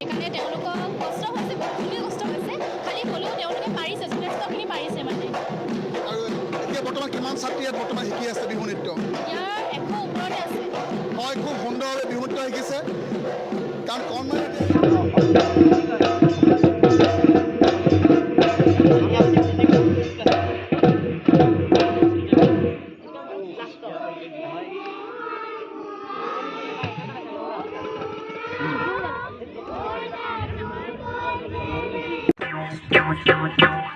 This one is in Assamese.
সেইকাৰণে তেওঁলোকৰ কষ্ট হৈছে, বহুতখিনিয়ে কষ্ট হৈছে, খালি হ'লেও তেওঁলোকে পাৰিছে, যথেষ্টখিনি পাৰিছে মানে। আৰু এতিয়া বৰ্তমান কিমান ছাত্ৰী ইয়াত বৰ্তমান শিকি আছে বিহু নৃত্য? ইয়াৰ 100 ওপৰতে আছে। হয়, খুব সুন্দৰভাৱে বিহু নৃত্য শিকিছে, কাৰণ কণমানি Don't